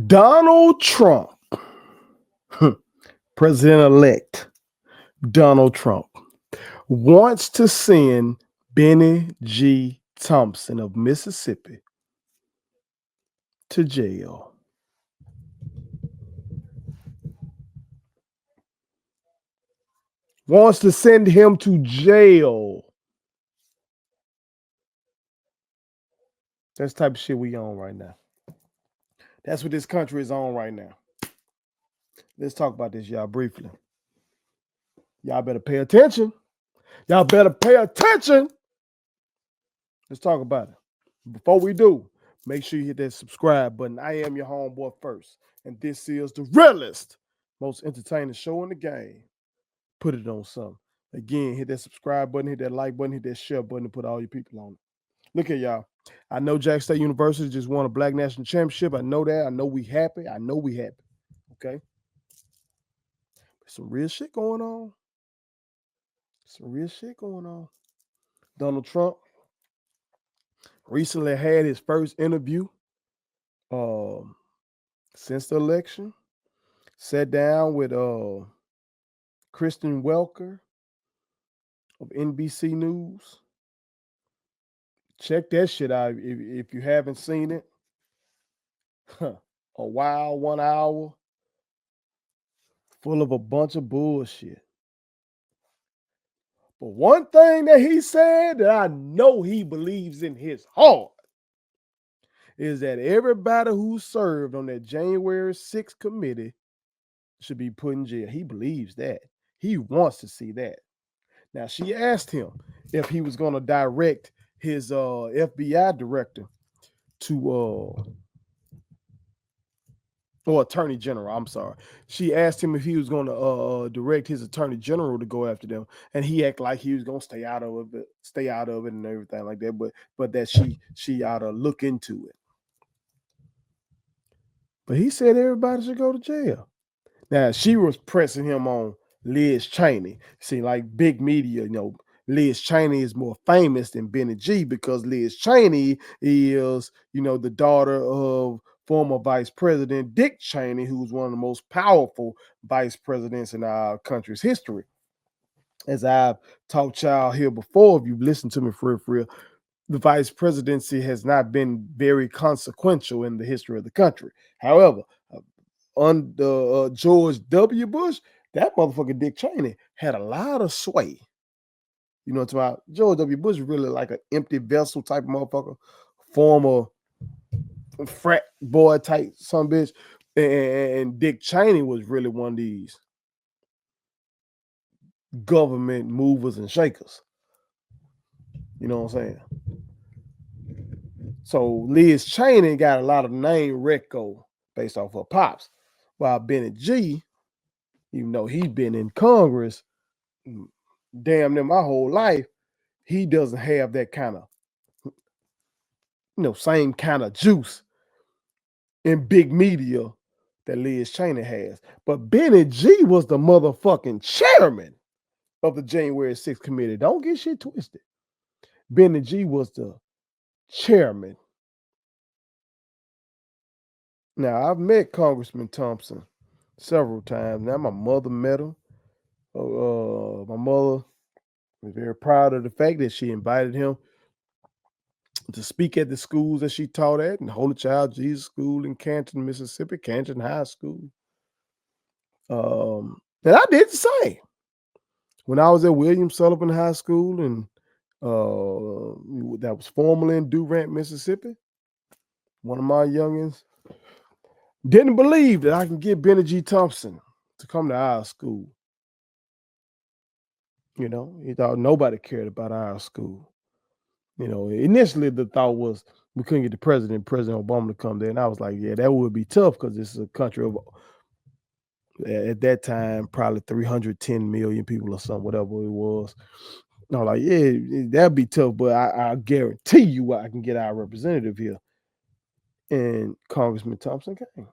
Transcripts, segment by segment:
Donald Trump, President-elect Donald Trump, wants to send Bennie G. Thompson of Mississippi to jail. Wants to send him to jail. That's the type of shit we on right now. That's what this country is on right now. Let's talk about this, y'all, briefly. Y'all better pay attention. Y'all better pay attention. Let's talk about it. Before we do, make sure you hit that subscribe button. I am your homeboy first, and this is the realest, most entertaining show in the game. Put it on something. Again, hit that subscribe button, hit that like button, hit that share button, and put all your people on it. Look at y'all. I know Jack State University just won a Black National Championship. I know that. I know we happy. I know we happy. Okay? Some real shit going on. Some real shit going on. Donald Trump recently had his first interview since the election. Sat down with Kristen Welker of NBC News. Check that shit out if you haven't seen it. A wild 1 hour full of a bunch of bullshit. But one thing that he said that I know he believes in his heart is that everybody who served on that January 6th committee should be put in jail. He believes that. He wants to see that. Now, she asked him if he was going to direct his FBI director to or attorney general, I'm sorry. She asked him if he was going to direct his attorney general to go after them, and he acted like he was going to stay out of it and everything like that, but that she ought to look into it. But he said everybody should go to jail. Now, she was pressing him on Liz Cheney. See, like big media, Liz Cheney is more famous than Bennie G because Liz Cheney is, the daughter of former Vice President Dick Cheney, who's one of the most powerful vice presidents in our country's history. As I've taught y'all here before, if you've listened to me for real, the vice presidency has not been very consequential in the history of the country. However, under George W. Bush, that motherfucker Dick Cheney had a lot of sway. You know what I'm talking about? George W. Bush is really like an empty vessel type of motherfucker, former frat boy type son bitch. And Dick Cheney was really one of these government movers and shakers. You know what I'm saying? So Liz Cheney got a lot of name reco based off her pops. While Bennie G, even though he's been in Congress damn near my whole life, he doesn't have that kind of, same kind of juice in big media that Liz Cheney has. But Bennie G was the motherfucking chairman of the January 6th committee. Don't get shit twisted. Bennie G was the chairman. Now, I've met Congressman Thompson several times. Now, my mother met him. My mother was very proud of the fact that she invited him to speak at the schools that she taught at, and Holy Child Jesus School in Canton, Mississippi, Canton High School. And I did the same. When I was at William Sullivan High School, and that was formerly in Durant, Mississippi, one of my youngins didn't believe that I can get Bennie G. Thompson to come to our school. He thought nobody cared about our school. Initially the thought was we couldn't get President Obama to come there. And I was like, yeah, that would be tough because this is a country of, at that time, probably 310 million people or something, whatever it was. And I was like, yeah, that'd be tough, but I guarantee you I can get our representative here. And Congressman Thompson came,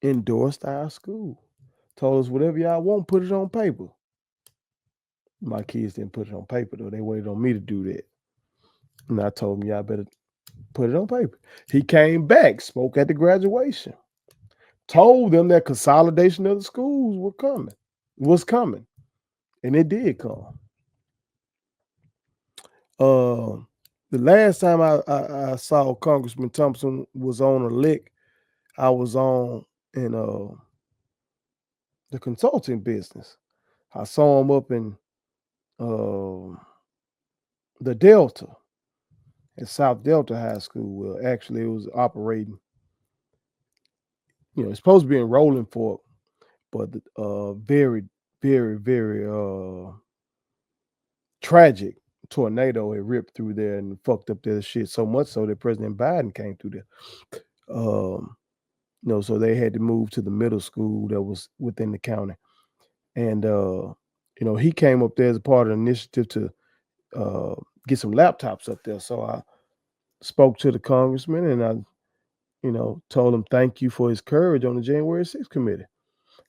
endorsed our school, told us whatever y'all want, put it on paper. My kids didn't put it on paper, though. They waited on me to do that. And I told them, y'all better Put it on paper. He came back, spoke at the graduation, told them that consolidation of the schools was coming, and it did come. The last time I saw Congressman Thompson was on a lick, I was on in the consulting business. I saw him up in the Delta at South Delta High School. Well, actually, it was operating. It's supposed to be in Rolling Fork, but very, very, very tragic tornado had ripped through there and fucked up their shit so much so that President Biden came through there. So they had to move to the middle school that was within the county. And he came up there as a part of the initiative to get some laptops up there. So I spoke to the congressman and I, told him thank you for his courage on the January 6th committee.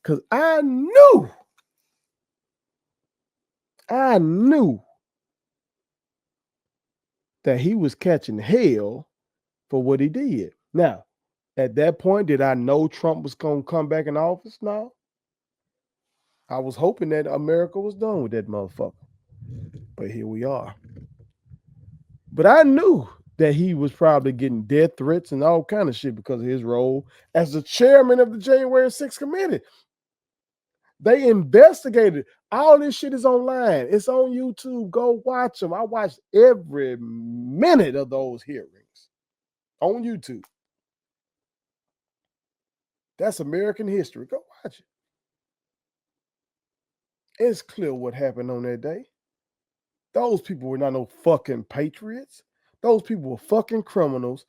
Because I knew that he was catching hell for what he did. Now, at that point, did I know Trump was going to come back in office? No. I was hoping that America was done with that motherfucker. But here we are. But I knew that he was probably getting death threats and all kind of shit because of his role as the chairman of the January 6th committee. They investigated. All this shit is online. It's on YouTube. Go watch them. I watched every minute of those hearings on YouTube. That's American history. Go watch it. It's clear what happened on that day. Those people were not no fucking patriots. Those people were fucking criminals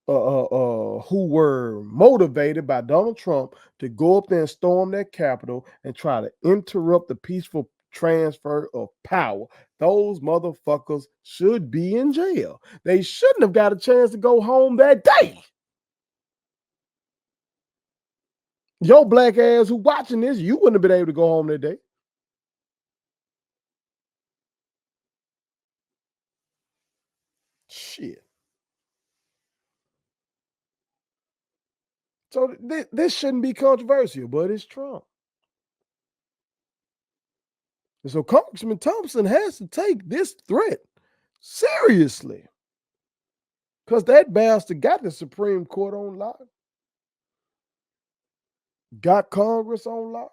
who were motivated by Donald Trump to go up there and storm that Capitol and try to interrupt the peaceful transfer of power. Those motherfuckers should be in jail. They shouldn't have got a chance to go home that day. Your black ass who watching this, you wouldn't have been able to go home that day. Shit. So this shouldn't be controversial, but it's Trump. And so Congressman Thompson has to take this threat seriously. Because that bastard got the Supreme Court on lock. Got Congress on lock.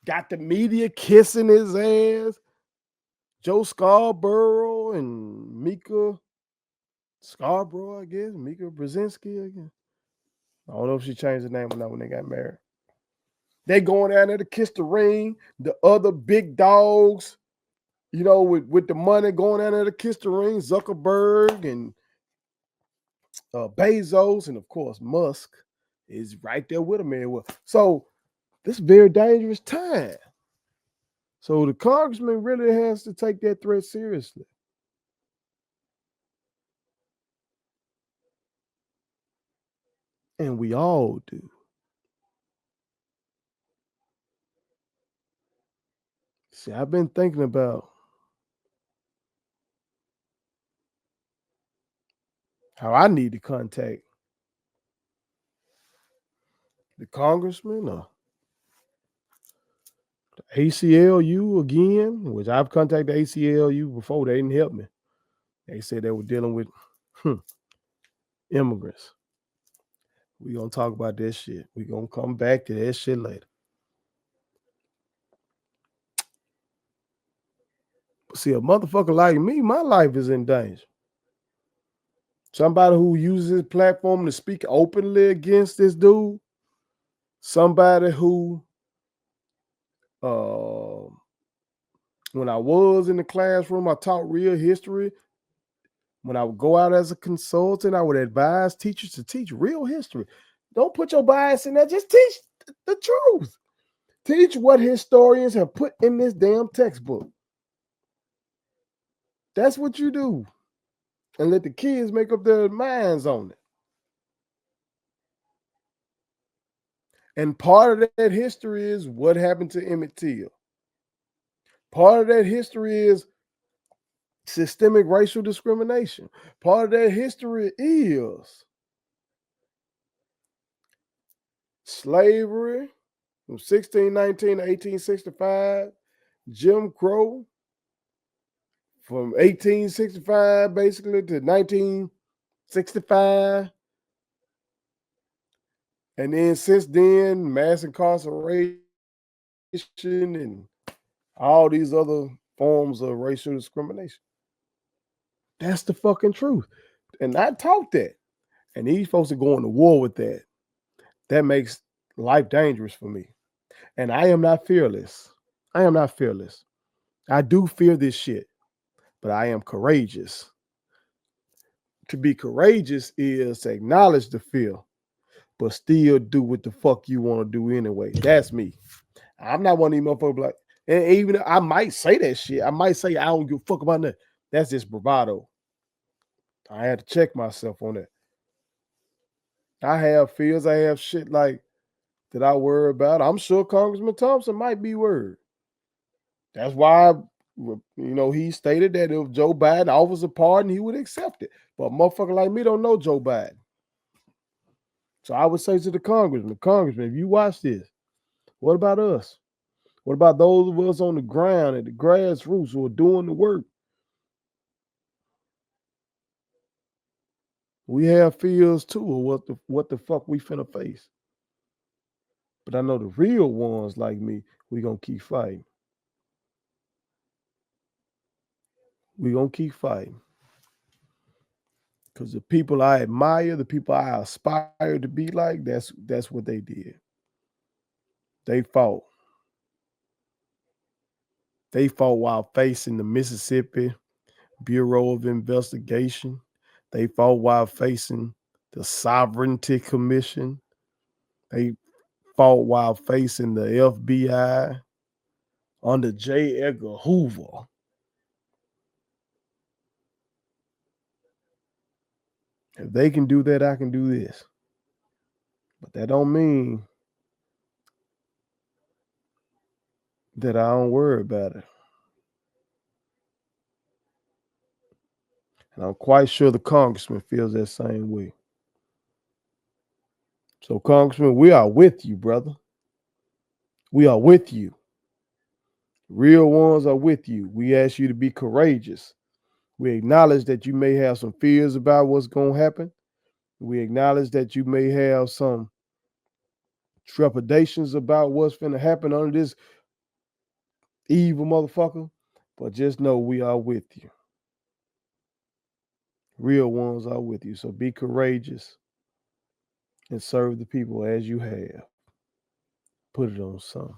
Got the media kissing his ass. Joe Scarborough and Mika Scarborough, I guess. Mika Brzezinski, I guess. I don't know if she changed the name or not when they got married. They going down there to kiss the ring. The other big dogs, with the money going down there to kiss the ring. Zuckerberg and Bezos and, of course, Musk is right there with him. So this is a very dangerous time. So the congressman really has to take that threat seriously. And we all do. See, I've been thinking about how I need to contact the congressman or the ACLU again, which I've contacted the ACLU before. They didn't help me. They said they were dealing with immigrants. We're going to talk about that shit. We're going to come back to that shit later. But see, a motherfucker like me, my life is in danger. Somebody who uses his platform to speak openly against this dude. Somebody who, when I was in the classroom, I taught real history. When I would go out as a consultant, I would advise teachers to teach real history. Don't put your bias in there. Just teach the truth. Teach what historians have put in this damn textbook. That's what you do. And let the kids make up their minds on it. And part of that history is what happened to Emmett Till. Part of that history is systemic racial discrimination. Part of that history is slavery from 1619 to 1865, Jim Crow from 1865 basically to 1965. And then since then, mass incarceration and all these other forms of racial discrimination. That's the fucking truth. And I taught that. And these folks are going to war with that. That makes life dangerous for me. And I am not fearless. I am not fearless. I do fear this shit, but I am courageous. To be courageous is to acknowledge the fear, but still do what the fuck you want to do anyway. That's me. I'm not one of these motherfuckers like, and even I might say that shit. I might say I don't give a fuck about that. That's just bravado. I had to check myself on that. I have fears. I have shit like that I worry about. I'm sure Congressman Thompson might be worried. That's why, he stated that if Joe Biden offers a pardon, he would accept it. But a motherfucker like me don't know Joe Biden. So I would say to the Congressman, if you watch this, what about us? What about those of us on the ground at the grassroots who are doing the work? We have fears too of what the fuck we finna face. But I know the real ones like me, we gonna keep fighting. We gonna keep fighting. Because the people I admire, the people I aspire to be like, that's what they did. They fought. They fought while facing the Mississippi Bureau of Investigation. They fought while facing the Sovereignty Commission. They fought while facing the FBI under J. Edgar Hoover. If they can do that, I can do this. But that don't mean that I don't worry about it. And I'm quite sure the congressman feels that same way. So, Congressman, we are with you, brother. We are with you. Real ones are with you. We ask you to be courageous. We acknowledge that you may have some fears about what's going to happen. We acknowledge that you may have some trepidations about what's going to happen under this evil motherfucker. But just know we are with you. Real ones are with you. So be courageous and serve the people as you have. Put it on some.